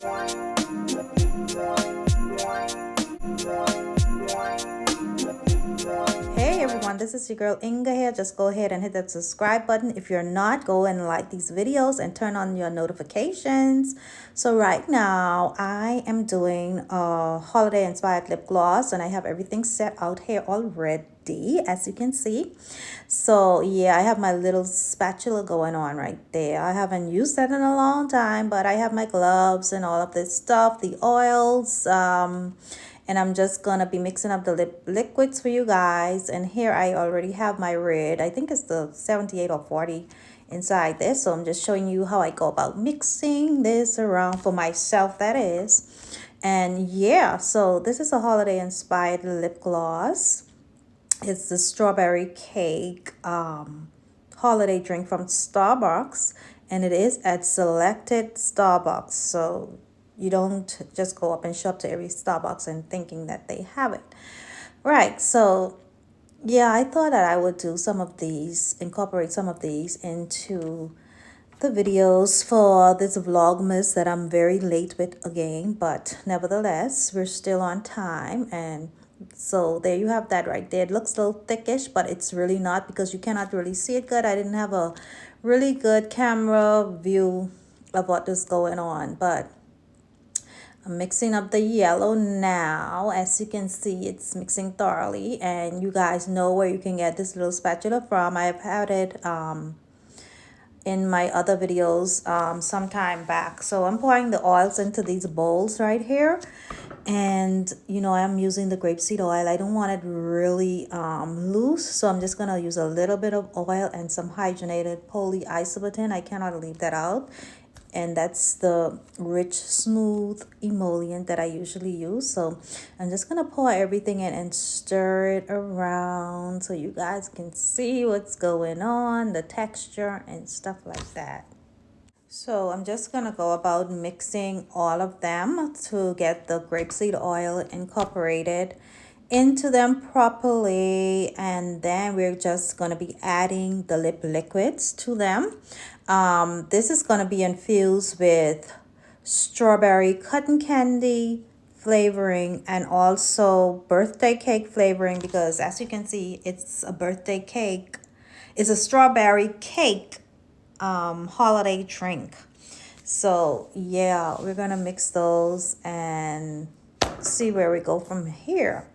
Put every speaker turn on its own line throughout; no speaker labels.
Hey everyone, this is your girl Inga here. Just go ahead and hit that subscribe button. If you're not, go and like these videos and turn on your notifications. So right now I am doing a holiday inspired lip gloss and I have everything set out here already, as you can see. So yeah, I have my little spatula going on right there. I haven't used that in a long time, but I have my gloves and all of this stuff, the oils, and I'm just gonna be mixing up the lip liquids for you guys. And here I already have my red. I think it's the 78 or 40 inside this. So I'm just showing you how I go about mixing this around for myself, that is. And yeah, so this is a holiday inspired lip gloss. It's the strawberry cake holiday drink from Starbucks, and it is at selected Starbucks. So you don't just go up and shop to every Starbucks and thinking that they have it. Right. So yeah, I thought that I would do some of these, incorporate some of these into the videos for this vlogmas that I'm very late with again, but nevertheless we're still on time. And so there you have that right there. It looks a little thickish, but it's really not, because you cannot really see it good. I didn't have a really good camera view of what is going on, but I'm mixing up the yellow now. As you can see, it's mixing thoroughly, and you guys know where you can get this little spatula from. I've had it in my other videos some time back. So I'm pouring the oils into these bowls right here, and you know, I'm using the grapeseed oil. I don't want it really loose, so I'm just gonna use a little bit of oil and some hydrogenated polyisobutene. I cannot leave that out. And that's the rich smooth emollient that I usually use. So I'm just gonna pour everything in and stir it around so you guys can see what's going on, the texture and stuff like that. So I'm just gonna go about mixing all of them to get the grapeseed oil incorporated into them properly, and then we're just going to be adding the lip liquids to them. This is going to be infused with strawberry cotton candy flavoring and also birthday cake flavoring, because as you can see, it's a birthday cake. It's a strawberry cake holiday drink. So yeah, we're gonna mix those and see where we go from here.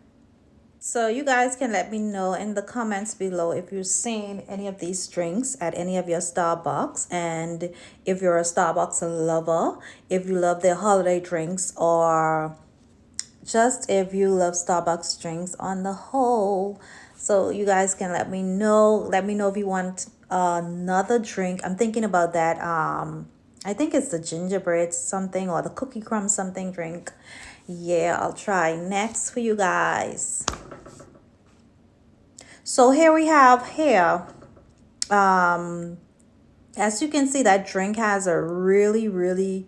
So you guys can let me know in the comments below if you've seen any of these drinks at any of your Starbucks, and if you're a Starbucks lover, if you love their holiday drinks, or just if you love Starbucks drinks on the whole. So you guys can let me know. Let me know if you want another drink. I'm thinking about that. I think it's the gingerbread something or the cookie crumb something drink. Yeah, I'll try next for you guys. So here we have here, as you can see, that drink has a really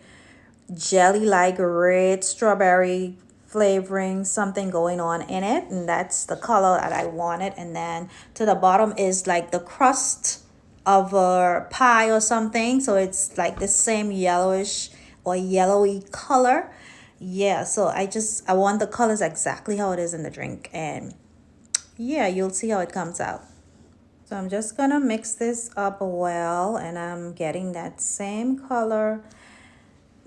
jelly like red strawberry flavoring something going on in it, and that's the color that I wanted. And then to the bottom is like the crust of a pie or something, so it's like the same yellowish or yellowy color. Yeah, so I want the colors exactly how it is in the drink, and yeah, you'll see how it comes out. So I'm just gonna mix this up well, and I'm getting that same color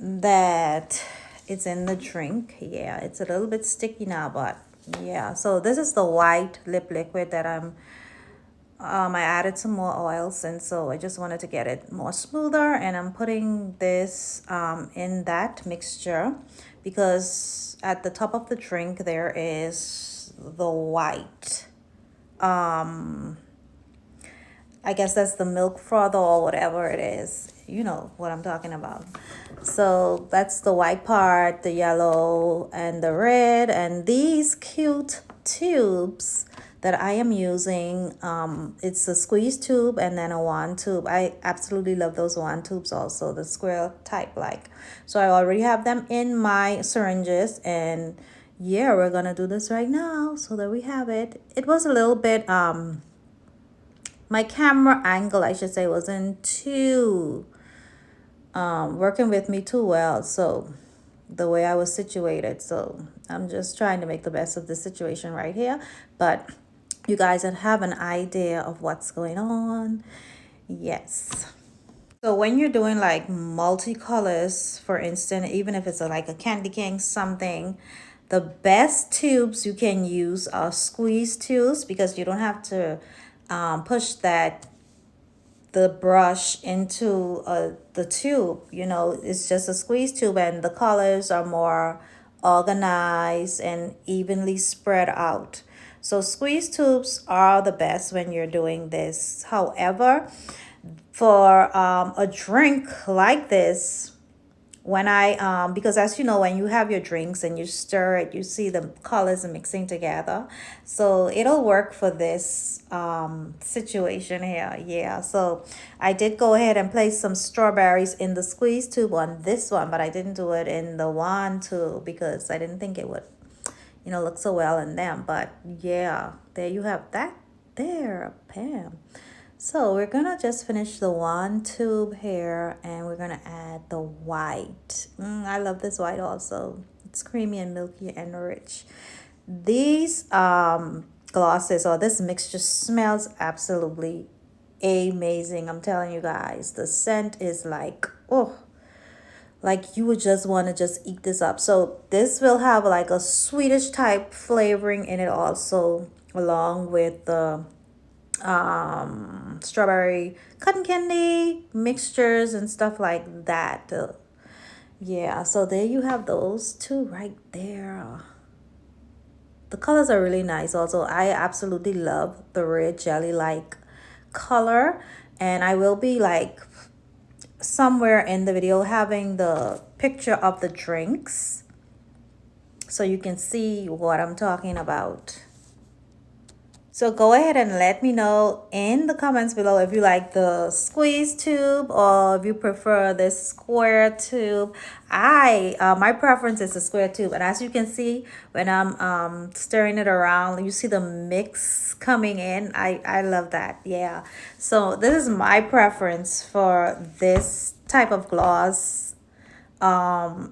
that it's in the drink. Yeah, it's a little bit sticky now, but yeah. So this is the white lip liquid that I added some more oils, and so I just wanted to get it more smoother, and I'm putting this in that mixture, because at the top of the drink there is the white, I guess that's the milk froth or whatever it is. You know what I'm talking about. So that's the white part, the yellow and the red, and these cute tubes that I am using. It's a squeeze tube and then a wand tube. I absolutely love those wand tubes also, the square type like. So I already have them in my syringes, and yeah, we're gonna do this right now. So there we have it. It was a little bit my camera angle, I should say, wasn't too working with me too well. So the way I was situated. So I'm just trying to make the best of the situation right here. But you guys have an idea of what's going on. Yes. So when you're doing like multicolors, for instance, even if it's like a candy cane something, the best tubes you can use are squeeze tubes, because you don't have to push the brush into the tube. You know, it's just a squeeze tube, and the colors are more organized and evenly spread out. So squeeze tubes are the best when you're doing this. However, for a drink like this, when I because as you know, when you have your drinks and you stir it, you see the colors mixing together, so it'll work for this situation here. Yeah, so I did go ahead and place some strawberries in the squeeze tube on this one, but I didn't do it in the wand tube because I didn't think it would, you know, look so well in them. But yeah, there you have that there, Pam. So we're gonna just finish the one tube here, and we're gonna add the white. I love this white also. It's creamy and milky and rich. These glosses, or this mixture, smells absolutely amazing. I'm telling you guys, the scent is like, oh, like you would just want to just eat this up. So this will have like a Swedish type flavoring in it also, along with the strawberry cotton candy mixtures and stuff like that. Yeah, so there you have those two right there. The colors are really nice also. I absolutely love the red jelly like color, and I will be like somewhere in the video having the picture of the drinks so you can see what I'm talking about. So go ahead and let me know in the comments below if you like the squeeze tube or if you prefer this square tube. My preference is the square tube, and as you can see when I'm stirring it around, you see the mix coming in. I love that. Yeah. So this is my preference for this type of gloss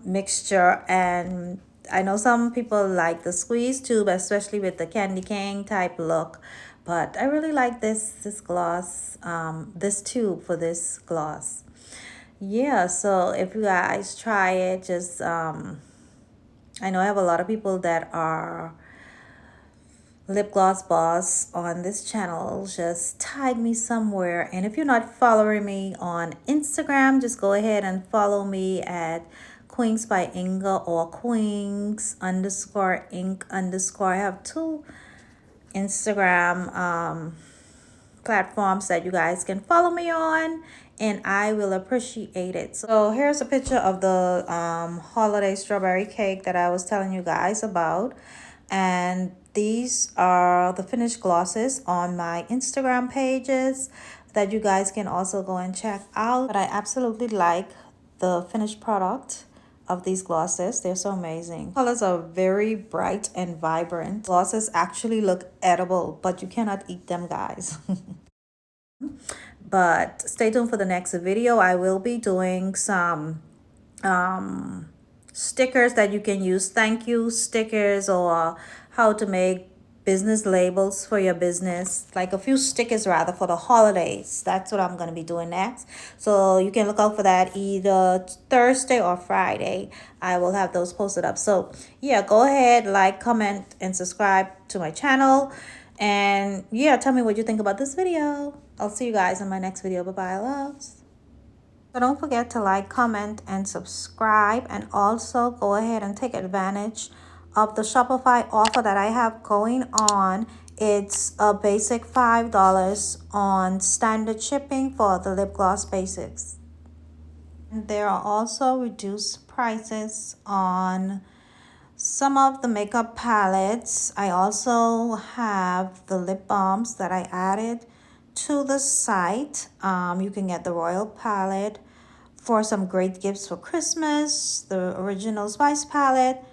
mixture, and I know some people like the squeeze tube, especially with the candy cane type look, but I really like this gloss, this tube for this gloss. Yeah, so if you guys try it, just I know I have a lot of people that are lip gloss boss on this channel. Just tag me somewhere, and if you're not following me on Instagram, just go ahead and follow me at Queens by Inga or Queens underscore ink underscore. I have two Instagram platforms that you guys can follow me on, and I will appreciate it. So here's a picture of the holiday strawberry cake that I was telling you guys about, and these are the finished glosses on my Instagram pages that you guys can also go and check out. But I absolutely like the finished product of these glosses. They're so amazing. Colors are very bright and vibrant. Glosses actually look edible, but you cannot eat them, guys. But stay tuned for the next video. I will be doing some stickers that you can use, thank you stickers, or how to make business labels for your business, like a few stickers rather for the holidays. That's what I'm going to be doing next, so you can look out for that either Thursday or Friday. I will have those posted up. So yeah, go ahead, like, comment, and subscribe to my channel, and yeah, tell me what you think about this video. I'll see you guys in my next video. Bye bye, loves. So don't forget to like, comment, and subscribe, and also go ahead and take advantage of the Shopify offer that I have going on. It's a basic $5 on standard shipping for the lip gloss basics. And there are also reduced prices on some of the makeup palettes. I also have the lip balms that I added to the site. You can get the Royal palette for some great gifts for Christmas, the original Spice palette,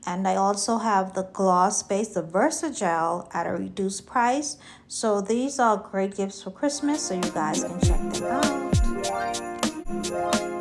and I also have the gloss base, the Versagel, at a reduced price. So these are great gifts for Christmas, so you guys can check them out.